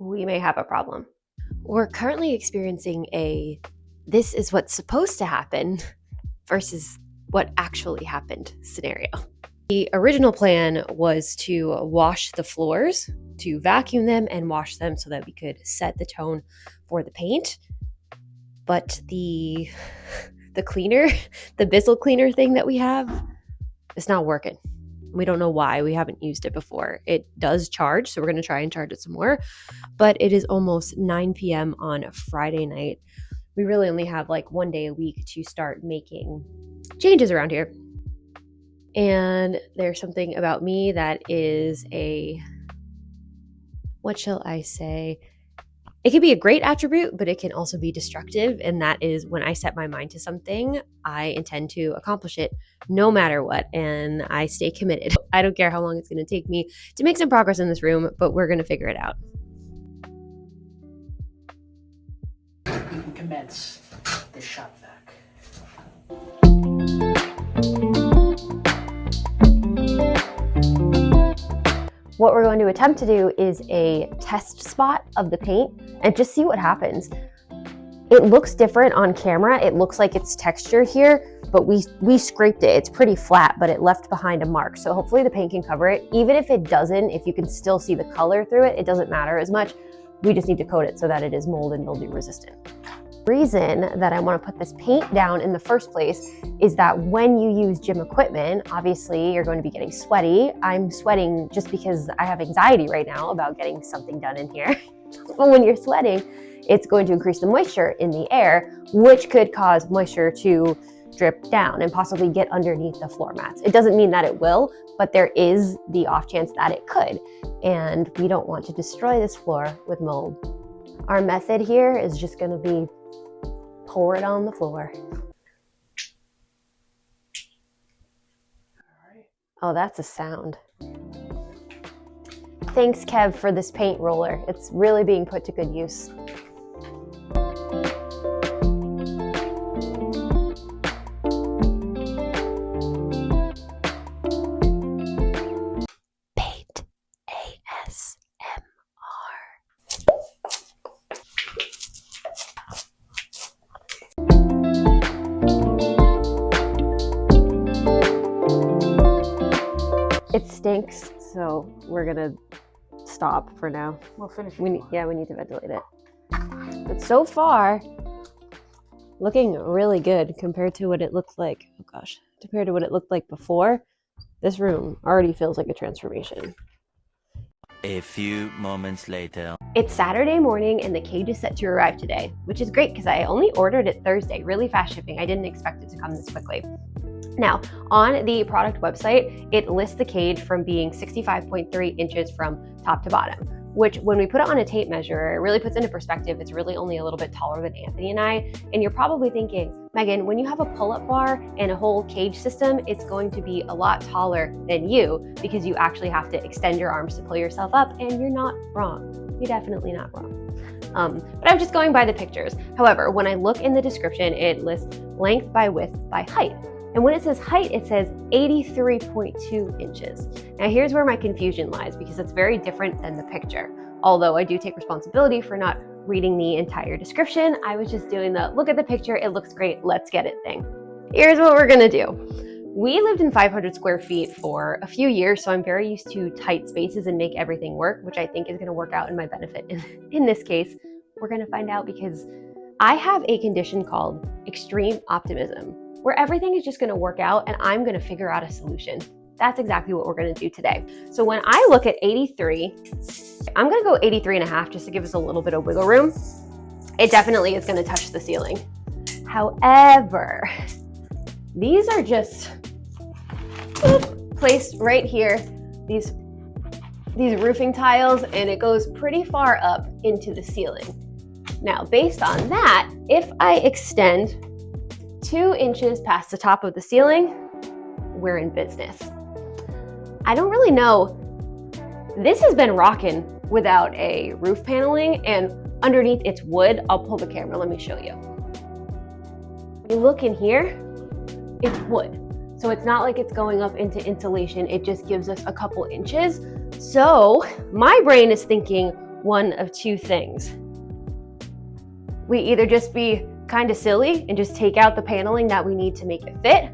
we may have a problem. We're currently experiencing a this is what's supposed to happen versus what actually happened scenario. The original plan was to wash the floors, to vacuum them and wash them so that we could set the tone for the paint. But the cleaner, the Bissell cleaner thing that we have, it's not working. We don't know why. We haven't used it before. It does charge, so we're going to try and charge it some more. But it is almost 9 p.m. on a Friday night. We really only have like one day a week to start making changes around here. And there's something about me that is what shall I say? It can be a great attribute, but it can also be destructive. And that is when I set my mind to something, I intend to accomplish it no matter what. And I stay committed. I don't care how long it's going to take me to make some progress in this room, but we're going to figure it out. We can commence the shop vac. What we're going to attempt to do is a test spot of the paint and just see what happens. It looks different on camera. It looks like it's textured here, but we scraped it. It's pretty flat, but it left behind a mark. So hopefully the paint can cover it. Even if it doesn't, if you can still see the color through it, it doesn't matter as much. We just need to coat it so that it is mold and mildew resistant. The reason that I want to put this paint down in the first place is that when you use gym equipment, obviously you're going to be getting sweaty. I'm sweating just because I have anxiety right now about getting something done in here. But when you're sweating, it's going to increase the moisture in the air, which could cause moisture to drip down and possibly get underneath the floor mats. It doesn't mean that it will, but there is the off chance that it could. And we don't want to destroy this floor with mold. Our method here is just going to be pour it on the floor. Oh, that's a sound. Thanks, Kev, for this paint roller. It's really being put to good use. Paint ASMR. It stinks, so we're gonna stop for now. We'll finish it. We need to ventilate it. But so far, looking really good compared to what it looked like. Oh gosh, compared to what it looked like before. This room already feels like a transformation. A few moments later. It's Saturday morning and the cage is set to arrive today, which is great because I only ordered it Thursday, really fast shipping. I didn't expect it to come this quickly. Now, on the product website, it lists the cage from being 65.3 inches from top to bottom, which when we put it on a tape measure, it really puts into perspective. It's really only a little bit taller than Anthony and I. And you're probably thinking, Megan, when you have a pull-up bar and a whole cage system, it's going to be a lot taller than you because you actually have to extend your arms to pull yourself up, and you're not wrong. You're definitely not wrong. But I'm just going by the pictures. However, when I look in the description, it lists length by width by height. And when it says height, it says 83.2 inches. Now here's where my confusion lies because it's very different than the picture. Although I do take responsibility for not reading the entire description, I was just doing the look at the picture, it looks great, let's get it thing. Here's what we're gonna do. We lived in 500 square feet for a few years, so I'm very used to tight spaces and make everything work, which I think is gonna work out in my benefit. In this case, we're gonna find out because I have a condition called extreme optimism, where everything is just gonna work out and I'm gonna figure out a solution. That's exactly what we're gonna do today. So when I look at 83, I'm gonna go 83.5 just to give us a little bit of wiggle room. It definitely is gonna touch the ceiling. However, these are just placed right here, these roofing tiles, and it goes pretty far up into the ceiling. Now, based on that, if I extend 2 inches past the top of the ceiling, we're in business. I don't really know. This has been rocking without a roof paneling, and underneath it's wood. I'll pull the camera, let me show you. When you look in here, it's wood. So it's not like it's going up into insulation. It just gives us a couple inches. So my brain is thinking, one of two things. We either just be kind of silly and just take out the paneling that we need to make it fit,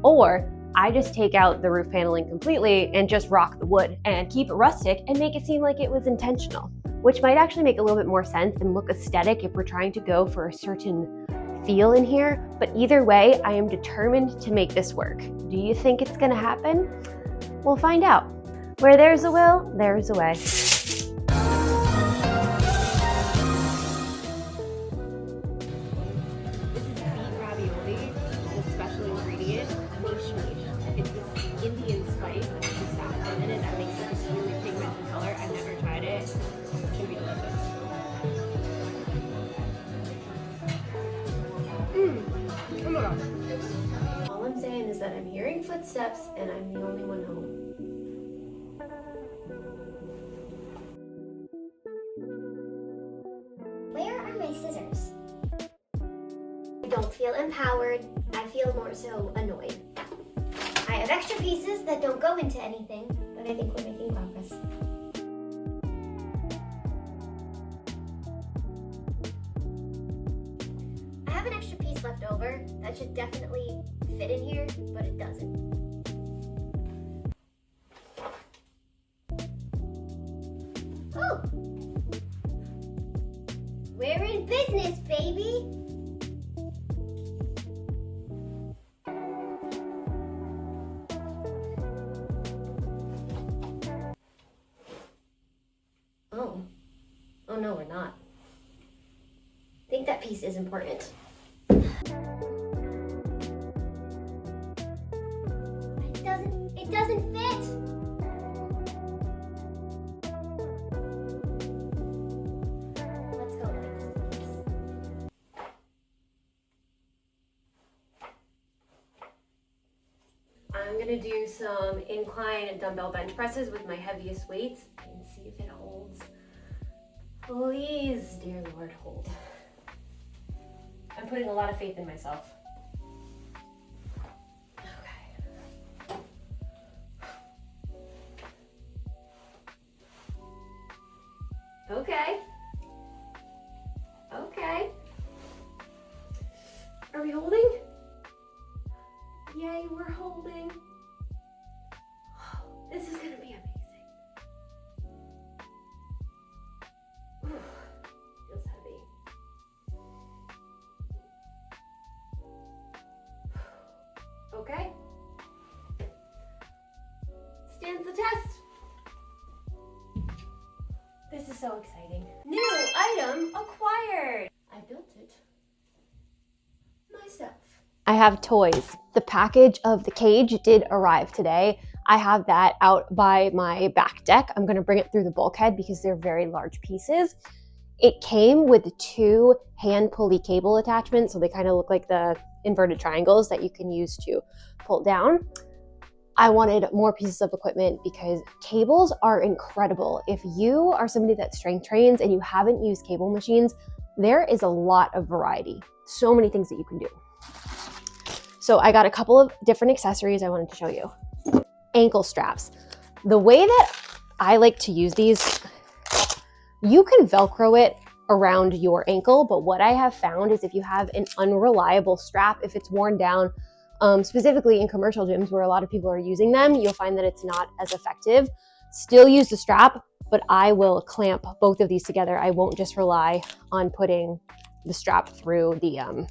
or I just take out the roof paneling completely and just rock the wood and keep it rustic and make it seem like it was intentional, which might actually make a little bit more sense and look aesthetic if we're trying to go for a certain feel in here. But either way, I am determined to make this work. Do you think it's gonna happen? We'll find out. Where there's a will, there's a way. All I'm saying is that I'm hearing footsteps and I'm the only one home. Where are my scissors? I don't feel empowered. I feel more so annoyed. I have extra pieces that don't go into anything, but I think we're making progress. I have an extra piece left over that should definitely fit in here, but it doesn't. Oh! We're in business, baby! Oh no, we're not. I think that piece is important. It doesn't fit! Let's go like this. I'm gonna do some incline dumbbell bench presses with my heaviest weights and see if it holds. Please, dear Lord, hold. I'm putting a lot of faith in myself. Okay. Okay. Are we holding? Yay, we're holding. This is gonna be amazing. Feels heavy. Okay. Stands the test. This is so exciting. New item acquired. I built it myself. I have toys. The package of the cage did arrive today. I have that out by my back deck. I'm gonna bring it through the bulkhead because they're very large pieces. It came with 2 hand pulley cable attachments, so they kind of look like the inverted triangles that you can use to pull down. I wanted more pieces of equipment because cables are incredible. If you are somebody that strength trains and you haven't used cable machines, there is a lot of variety. So many things that you can do. So I got a couple of different accessories I wanted to show you. Ankle straps. The way that I like to use these, you can Velcro it around your ankle, but what I have found is if you have an unreliable strap, if it's worn down, specifically in commercial gyms where a lot of people are using them, you'll find that it's not as effective. Still use the strap, but I will clamp both of these together. I won't just rely on putting the strap through the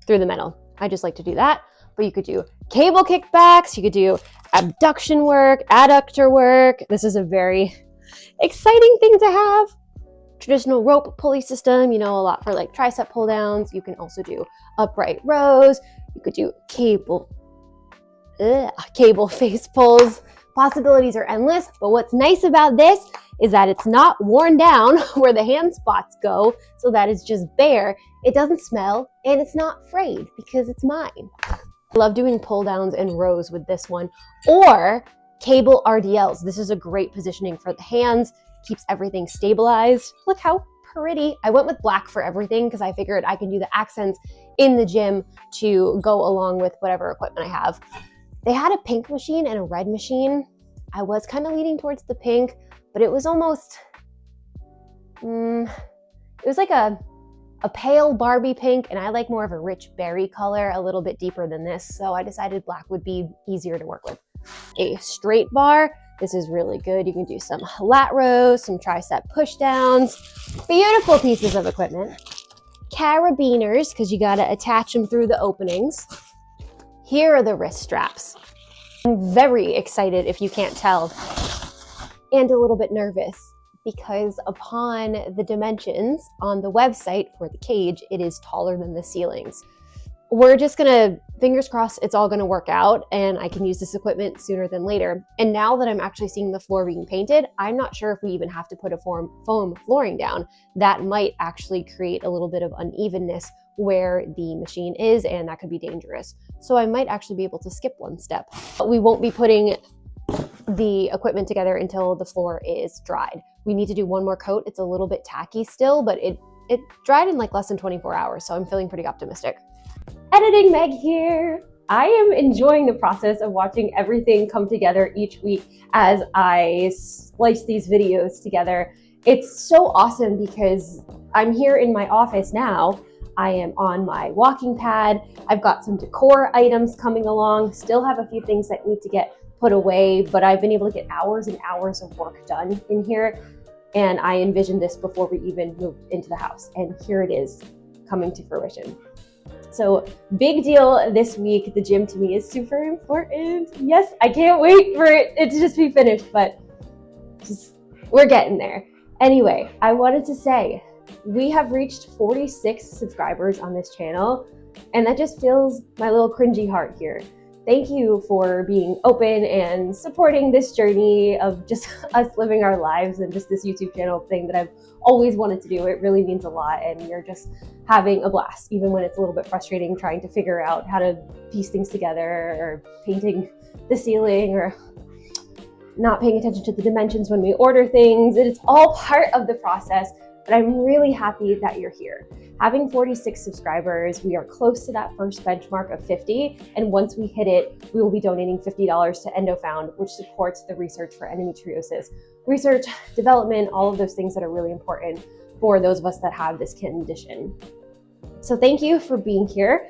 metal. I just like to do that, but you could do cable kickbacks, you could do abduction work, adductor work. This is a very exciting thing to have. Traditional rope pulley system, you know, a lot for like tricep pull downs. You can also do upright rows. You could do cable face pulls. Possibilities are endless, but what's nice about this is that it's not worn down where the hand spots go, so that it's just bare. It doesn't smell, and it's not frayed because it's mine. I love doing pull downs and rows with this one, or cable RDLs. This is a great positioning for the hands, keeps everything stabilized. Look how pretty. I went with black for everything because I figured I can do the accents in the gym to go along with whatever equipment I have. They had a pink machine and a red machine. I was kind of leaning towards the pink, but it was almost it was like a pale Barbie pink, and I like more of a rich berry color, a little bit deeper than this, so I decided black would be easier to work with. A straight bar, this is really good. You can do some lat rows, some tricep push downs, beautiful pieces of equipment. Carabiners, because you gotta attach them through the openings. Here are the wrist straps. I'm very excited if you can't tell, and a little bit nervous, because upon the dimensions on the website for the cage, it is taller than the ceilings. We're just gonna, fingers crossed, it's all gonna work out and I can use this equipment sooner than later. And now that I'm actually seeing the floor being painted, I'm not sure if we even have to put a foam flooring down. That might actually create a little bit of unevenness where the machine is, and that could be dangerous. So I might actually be able to skip one step. But we won't be putting the equipment together until the floor is dried. We need to do one more coat. It's a little bit tacky still, but it dried in like less than 24 hours, so I'm feeling pretty optimistic. Editing Meg here. I am enjoying the process of watching everything come together each week as I splice these videos together. It's so awesome because I'm here in my office now. I am on my walking pad. I've got some decor items coming along, still have a few things that need to get put away, but I've been able to get hours and hours of work done in here. And I envisioned this before we even moved into the house. And here it is coming to fruition. So big deal this week. The gym to me is super important. Yes, I can't wait for it to just be finished, but we're getting there. Anyway, I wanted to say, we have reached 46 subscribers on this channel, and that just fills my little cringy heart here. Thank you for being open and supporting this journey of just us living our lives and just this YouTube channel thing that I've always wanted to do. It really means a lot, and you're just having a blast, even when it's a little bit frustrating trying to figure out how to piece things together, or painting the ceiling, or not paying attention to the dimensions when we order things. It's all part of the process, but I'm really happy that you're here. Having 46 subscribers, we are close to that first benchmark of 50. And once we hit it, we will be donating $50 to EndoFound, which supports the research for endometriosis. Research, development, all of those things that are really important for those of us that have this condition. So thank you for being here.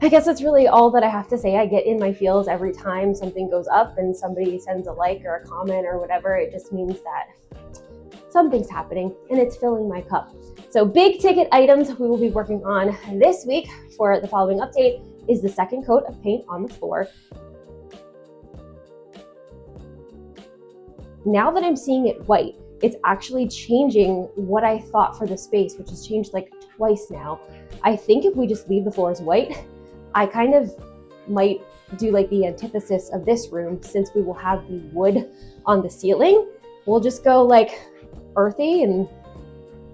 I guess that's really all that I have to say. I get in my feels every time something goes up and somebody sends a like or a comment or whatever. It just means that something's happening and it's filling my cup. So big ticket items we will be working on this week for the following update is the second coat of paint on the floor. Now that I'm seeing it white, it's actually changing what I thought for the space, which has changed like twice now. I think if we just leave the floors white, I kind of might do like the antithesis of this room, since we will have the wood on the ceiling. We'll just go like earthy, and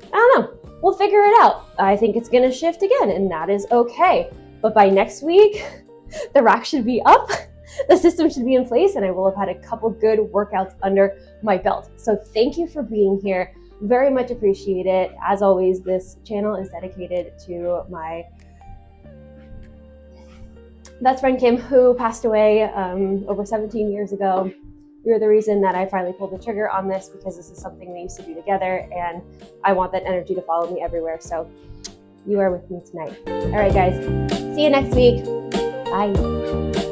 I don't know, we'll figure it out. I think it's gonna shift again, and that is okay. But by next week, the rack should be up, the system should be in place, and I will have had a couple good workouts under my belt. So thank you for being here. Very much appreciate it. As always, this channel is dedicated to my best friend Kim, who passed away over 17 years ago. You're the reason that I finally pulled the trigger on this, because this is something we used to do together, and I want that energy to follow me everywhere. So you are with me tonight. All right, guys, see you next week. Bye.